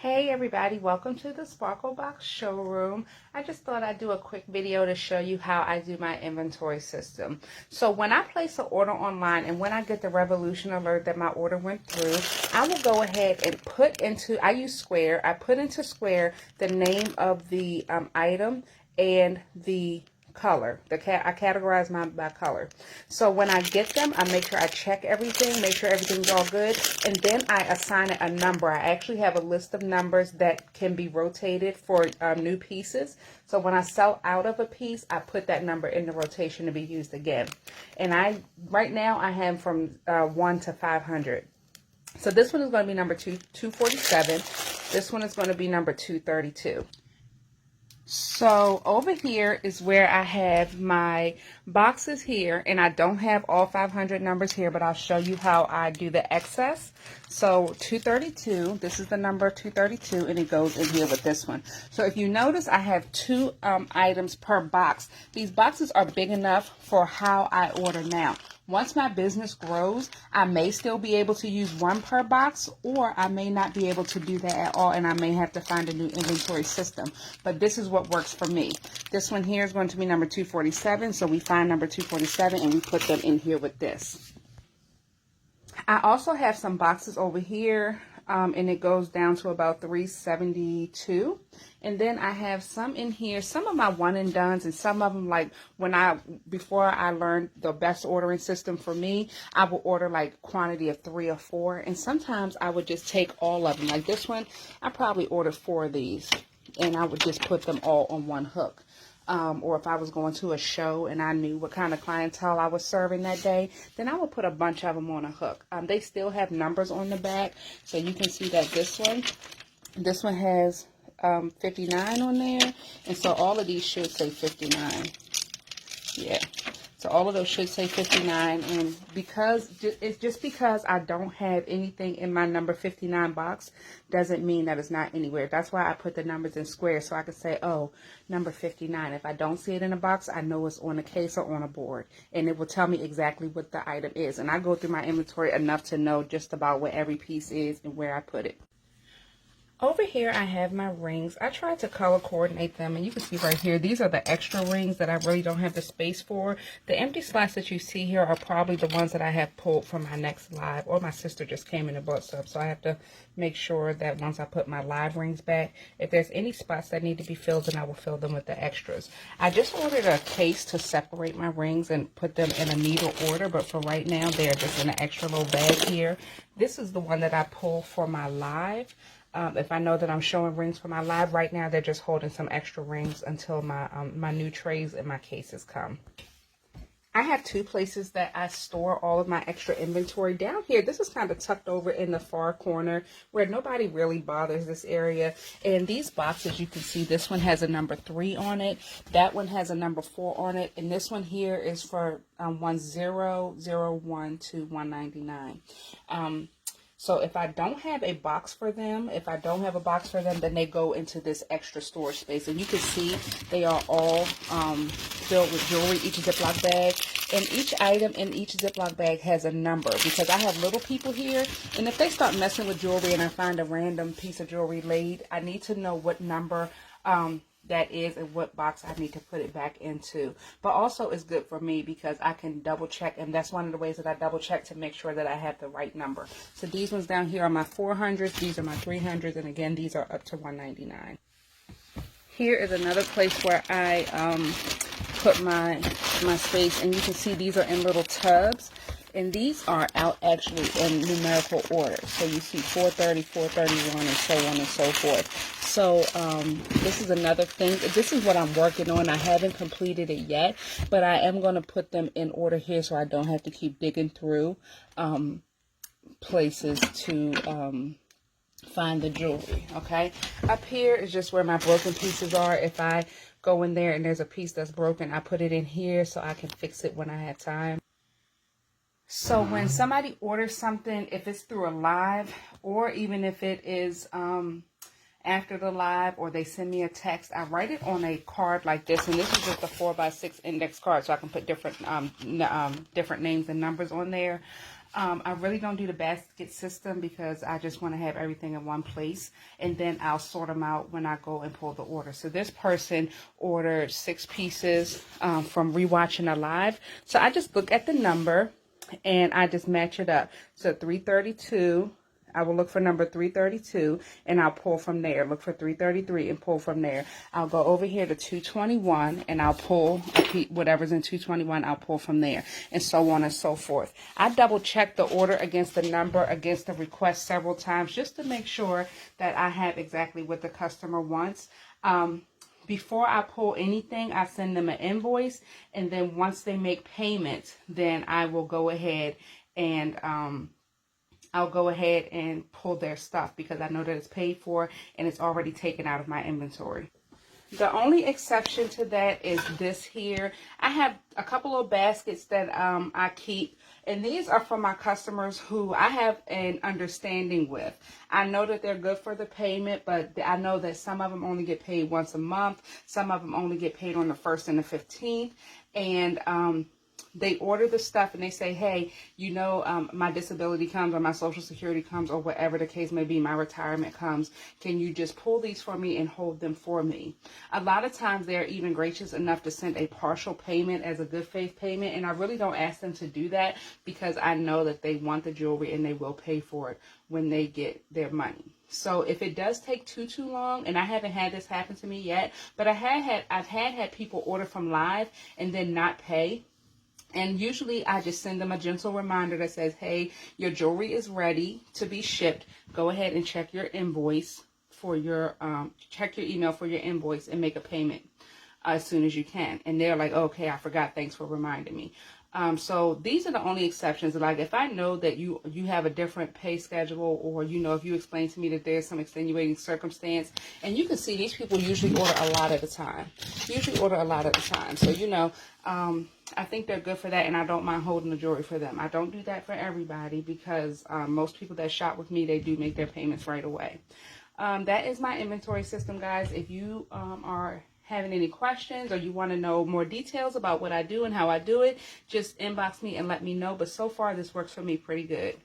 Hey everybody, welcome to the Sparkle Box showroom. I just thought I'd do a quick video to show you how I do my inventory system. So when I place an order online and when I get the revolution alert that my order went through, I will go ahead and put into, I use Square, I put into Square the name of the item and the color. I categorize mine by color. So when I get them, I make sure I check everything, make sure everything's all good, and then I assign it a number. I actually have a list of numbers that can be rotated for new pieces. So when I sell out of a piece, I put that number in the rotation to be used again. And right now I have from 1 to 500. So this one is going to be number 247. This one is going to be number 232. So over here is where I have my boxes here, and I don't have all 500 numbers here, but I'll show you how I do the excess. So 232, this is the number 232, and it goes in here with this one. So if you notice, I have two items per box. These boxes are big enough for how I order now. Once my business grows, I may still be able to use one per box, or I may not be able to do that at all, and I may have to find a new inventory system. But this is what works for me. This one here is going to be number 247, so we find number 247 and we put them in here with this. I also have some boxes over here, and it goes down to about 372. And then I have some in here, some of my one and dones, and some of them, like before I learned the best ordering system for me, I would order like quantity of 3 or 4. And sometimes I would just take all of them. Like this one, I probably ordered 4 of these, and I would just put them all on one hook. Or if I was going to a show and I knew what kind of clientele I was serving that day, then I would put a bunch of them on a hook. They still have numbers on the back, so you can see that this one has 59 on there, and so all of these should say 59. Yeah, so all of those should say 59, and it's just because I don't have anything in my number 59 box doesn't mean that it's not anywhere. That's why I put the numbers in square, so I could say, oh, number 59. If I don't see it in a box, I know it's on a case or on a board, and it will tell me exactly what the item is. And I go through my inventory enough to know just about where every piece is and where I put it. Over here, I have my rings. I tried to color coordinate them, and you can see right here, these are the extra rings that I really don't have the space for. The empty slots that you see here are probably the ones that I have pulled from my next live, or my sister just came in and bought some, so I have to make sure that once I put my live rings back, if there's any spots that need to be filled, then I will fill them with the extras. I just ordered a case to separate my rings and put them in a needle order, but for right now, they're just in an extra little bag here. This is the one that I pull for my live. If I know that I'm showing rings for my live, right now they're just holding some extra rings until my my new trays and my cases come. I have 2 places that I store all of my extra inventory. Down here, this is kind of tucked over in the far corner where nobody really bothers this area. And these boxes, you can see this one has a number 3 on it. That one has a number 4 on it. And this one here is for 1001 to 199. So if I don't have a box for them, then they go into this extra storage space. And you can see they are all filled with jewelry, each Ziploc bag. And each item in each Ziploc bag has a number, because I have little people here. And if they start messing with jewelry and I find a random piece of jewelry laid, I need to know what number that is and what box I need to put it back into. But also it's good for me because I can double check, and that's one of the ways that I double check to make sure that I have the right number. So these ones down here are my 400s, these are my 300s, and again these are up to 199. Here is another place where I put my space, and you can see these are in little tubs. And these are out actually in numerical order. So you see 430, 431, and so on and so forth. So this is another thing. This is what I'm working on. I haven't completed it yet, but I am going to put them in order here so I don't have to keep digging through places to find the jewelry. Okay. Up here is just where my broken pieces are. If I go in there and there's a piece that's broken, I put it in here so I can fix it when I have time. So when somebody orders something, if it's through a live, or even if it is after the live, or they send me a text, I write it on a card like this. And this is just a 4x6 index card, so I can put different different names and numbers on there. I really don't do the basket system because I just want to have everything in one place, and then I'll sort them out when I go and pull the order. So this person ordered 6 pieces from Rewatching Alive. So I just look at the number and I just match it up. So 332. I will look for number 332 and I'll pull from there. Look for 333 and pull from there. I'll go over here to 221 and I'll pull whatever's in 221. I'll pull from there, and so on and so forth. I double check the order against the number, against the request several times just to make sure that I have exactly what the customer wants. Before I pull anything, I send them an invoice, and then once they make payment, then I will go ahead and pull their stuff because I know that it's paid for and it's already taken out of my inventory. The only exception to that is this here. I have a couple of baskets that I keep, and these are for my customers who I have an understanding with. I know that they're good for the payment, but I know that some of them only get paid once a month. Some of them only get paid on the 1st and the 15th. And they order the stuff and they say, hey, you know, my disability comes or my Social Security comes or whatever the case may be, my retirement comes. Can you just pull these for me and hold them for me? A lot of times they're even gracious enough to send a partial payment as a good faith payment. And I really don't ask them to do that because I know that they want the jewelry and they will pay for it when they get their money. So if it does take too long, and I haven't had this happen to me yet, but I've had people order from Live and then not pay. And usually I just send them a gentle reminder that says, hey, your jewelry is ready to be shipped. Go ahead and check your invoice for your, check your email for your invoice and make a payment as soon as you can. And they're like, okay, I forgot. Thanks for reminding me. So these are the only exceptions. Like if I know that you have a different pay schedule, or, you know, if you explain to me that there's some extenuating circumstance, and you can see these people usually order a lot at a time. So, you know, I think they're good for that, and I don't mind holding the jewelry for them. I don't do that for everybody because most people that shop with me, they do make their payments right away. That is my inventory system, guys. If you are having any questions or you want to know more details about what I do and how I do it, just inbox me and let me know. But so far, this works for me pretty good.